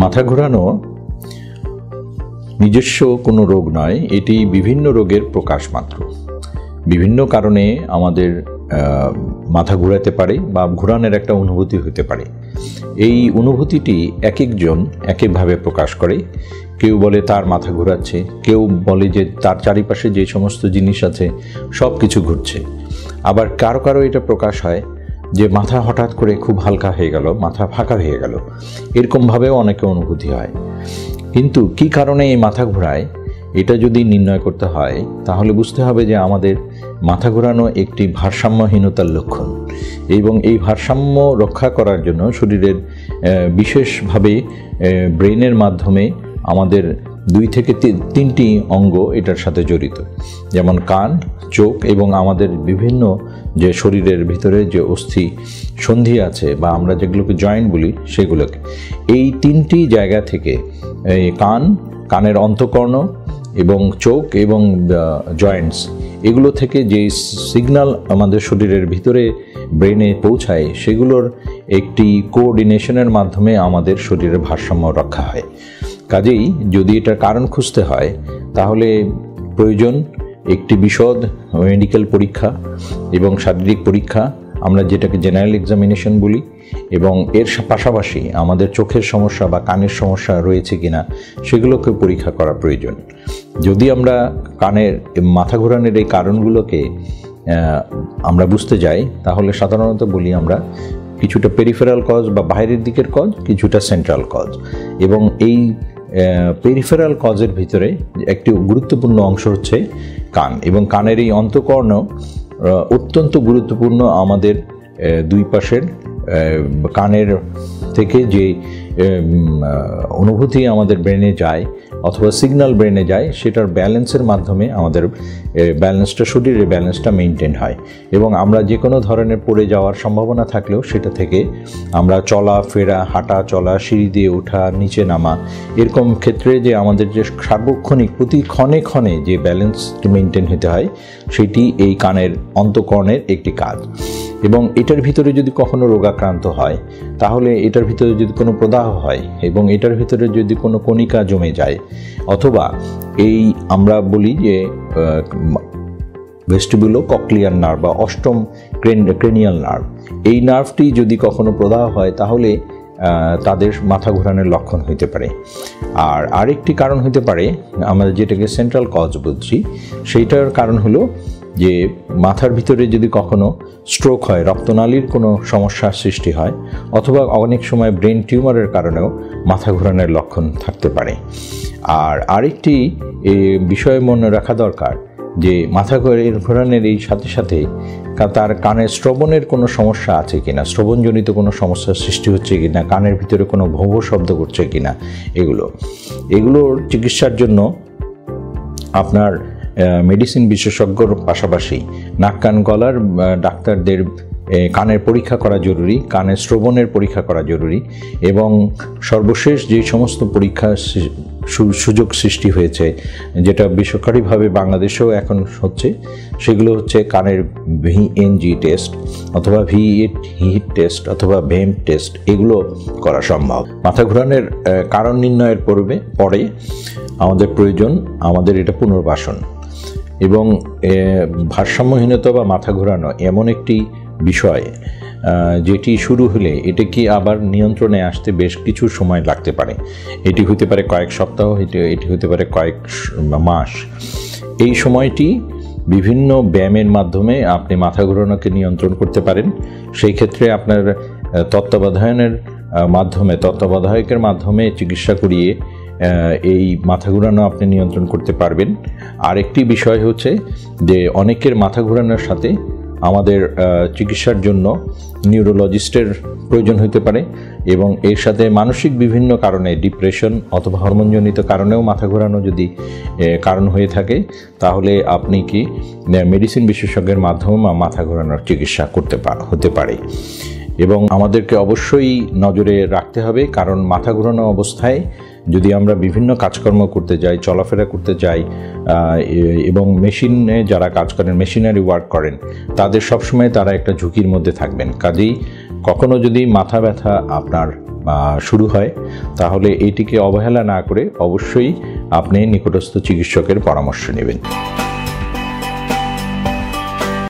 মাথা ঘোরানো নিজস্ব কোনো রোগ নয়, এটি বিভিন্ন রোগের প্রকাশ মাত্র। বিভিন্ন কারণে আমাদের মাথা ঘোরাতে পারে বা ঘোরানোর একটা অনুভূতি হতে পারে। এই অনুভূতিটি এক একজন এক একভাবে প্রকাশ করে। কেউ বলে তার মাথা ঘোরাচ্ছে, কেউ বলে যে তার চারিপাশে যে সমস্ত জিনিস আছে সব কিছু ঘুরছে। আবার কারো কারো এটা প্রকাশ হয় যে মাথা হঠাৎ করে খুব হালকা হয়ে গেল, মাথা ফাঁকা হয়ে গেল, এরকমভাবেও অনেকে অনুভূতি হয়। কিন্তু কি কারণে এই মাথা ঘোরায় এটা যদি নির্ণয় করতে হয় তাহলে বুঝতে হবে যে আমাদের মাথা ঘোরানো একটি ভারসাম্যহীনতার লক্ষণ, এবং এই ভারসাম্য রক্ষা করার জন্য শরীরের বিশেষভাবে ব্রেনের মাধ্যমে আমাদের 2 থেকে 3টি অঙ্গ এটার সাথে জড়িত, যেমন কান, চোখ এবং আমাদের বিভিন্ন যে শরীরের ভিতরে যে অস্থি সন্ধি আছে বা আমরা যেগুলোকে জয়েন্ট বলি সেগুলোকে। এই 3টি জায়গা থেকে কানের অন্তঃকর্ণ এবং চোখ এবং জয়েন্টস, এগুলো থেকে যে সিগন্যাল আমাদের শরীরের ভিতরে ব্রেনে পৌঁছায় সেগুলোর একটি কোঅর্ডিনেশনের মাধ্যমে আমাদের শরীরের ভারসাম্য রক্ষা হয়। কাজেই যদি এটার কারণ খুঁজতে হয় তাহলে প্রয়োজন একটি বিশদ মেডিকেল পরীক্ষা এবং শারীরিক পরীক্ষা, আমরা যেটাকে জেনারেল এক্সামিনেশন বলি, এবং এর পাশাপাশি আমাদের চোখের সমস্যা বা কানের সমস্যা রয়েছে কিনা সেগুলোকে পরীক্ষা করা প্রয়োজন। যদি আমরা কানের মাথা ঘোরানোর এই কারণগুলোকে আমরা বুঝতে যাই তাহলে সাধারণত বলি আমরা কিছুটা পেরিফেরাল কজ বা বাইরের দিকের কজ, কিছুটা সেন্ট্রাল কজ। এবং এই পেরিফেরাল কজের ভিতরে একটি গুরুত্বপূর্ণ অংশ হচ্ছে কান, এবং কানের এই অন্তঃকর্ণ অত্যন্ত গুরুত্বপূর্ণ। আমাদের 2 পাশের কানের থেকে যে অনুভূতি আমাদের ব্রেনে যায় অথবা সিগন্যাল ব্রেনে যায় সেটার ব্যালেন্সের মাধ্যমে আমাদের ব্যালেন্সটা, শরীরের ব্যালেন্সটা মেনটেন হয়, এবং আমরা যে কোনো ধরনের পড়ে যাওয়ার সম্ভাবনা থাকলেও সেটা থেকে আমরা চলা ফেরা, হাঁটা চলা, সিঁড়ি দিয়ে ওঠা, নিচে নামা, এরকম ক্ষেত্রে যে আমাদের যে সার্বক্ষণিক প্রতি ক্ষণে ক্ষণে যে ব্যালেন্সটি মেনটেন হতে হয় সেটি এই কানের অন্তঃকর্ণের একটি কাজ। এবং এটার ভিতরে যদি কখনো রোগাক্রান্ত হয় তাহলে এটার ভিতরে যদি কোনো প্রদাহ হয় এবং এটার ভিতরে যদি কোনো কণিকা জমে যায়, অথবা এই আমরা বলি যে ভেস্টিবুলো কক্লিয়ার নার্ভ বা অষ্টম ক্রেনিয়াল নার্ভ, এই নার্ভটি যদি কখনো প্রদাহ হয় তাহলে তাদের মাথা ঘোরানোর লক্ষণ হতে পারে। আর আরেকটি কারণ হতে পারে, আমরা যেটাকে সেন্ট্রাল কজ বলছি, সেইটার কারণ হলো যে মাথার ভিতরে যদি কখনো স্ট্রোক হয়, রক্তনালীর কোনো সমস্যার সৃষ্টি হয়, অথবা অনেক সময় ব্রেন টিউমারের কারণেও মাথা ঘোরানোর লক্ষণ থাকতে পারে। আর আরেকটি বিষয় মনে রাখা দরকার যে মাথা ঘোরানোর এই সাথে সাথে তার কানের শ্রবণের কোনো সমস্যা আছে কিনা, শ্রবণজনিত কোনো সমস্যার সৃষ্টি হচ্ছে কিনা, কানের ভিতরে কোনো ভোঁ ভোঁ শব্দ করছে কিনা, এগুলোর চিকিৎসার জন্য আপনার মেডিসিন বিশেষজ্ঞর পাশাপাশি নাক কান গলার ডাক্তারদের কানের পরীক্ষা করা জরুরি, কানের শ্রবণের পরীক্ষা করা জরুরি, এবং সর্বশেষ যে সমস্ত পরীক্ষা সুযোগ সৃষ্টি হয়েছে যেটা বেসরকারিভাবে বাংলাদেশেও এখন হচ্ছে, সেগুলো হচ্ছে কানের VNG টেস্ট অথবা হিট টেস্ট অথবা ভেম টেস্ট, এগুলো করা সম্ভব। মাথা ঘোরানোর কারণ নির্ণয়ের পরে আমাদের প্রয়োজন আমাদের এটা পুনর্বাসন। এবং ভারসাম্যহীনতা বা মাথা ঘোরানো এমন একটি বিষয় যেটি শুরু হলে এটা কি আবার নিয়ন্ত্রণে আসতে বেশ কিছু সময় লাগতে পারে। এটি হতে পারে কয়েক সপ্তাহ, এটি হতে পারে কয়েক মাস। এই সময়টি বিভিন্ন ব্যায়ামের মাধ্যমে আপনি মাথা ঘোরানোকে নিয়ন্ত্রণ করতে পারেন। সেই ক্ষেত্রে আপনার তত্ত্বাবধায়কের মাধ্যমে চিকিৎসা করিয়ে এই মাথা ঘোরানো আপনি নিয়ন্ত্রণ করতে পারবেন। আরেকটি বিষয় হচ্ছে যে অনেকের মাথা ঘোরানোর সাথে আমাদের চিকিৎসার জন্য নিউরোলজিস্টের প্রয়োজন হতে পারে, এবং এর সাথে মানসিক বিভিন্ন কারণে, ডিপ্রেশন অথবা হরমোনজনিত কারণেও মাথা ঘোরানো যদি কারণ হয়ে থাকে তাহলে আপনি কি মেডিসিন বিশেষজ্ঞের মাধ্যমে মাথা ঘোরানোর চিকিৎসা হতে পারে। এবং আমাদেরকে অবশ্যই নজরে রাখতে হবে, কারণ মাথা ঘোরানো অবস্থায় যদি আমরা বিভিন্ন কাজকর্ম করতে যাই, চলাফেরা করতে যাই, এবং মেশিনে যারা কাজ করেন, মেশিনারি ওয়ার্ক করেন, তাদের সবসময় তারা একটা ঝুঁকির মধ্যে থাকবেন। কাজেই কখনো যদি মাথা ব্যথা আপনার শুরু হয়, তাহলে এটিকে অবহেলা না করে অবশ্যই আপনি নিকটস্থ চিকিৎসকের পরামর্শ নেবেন।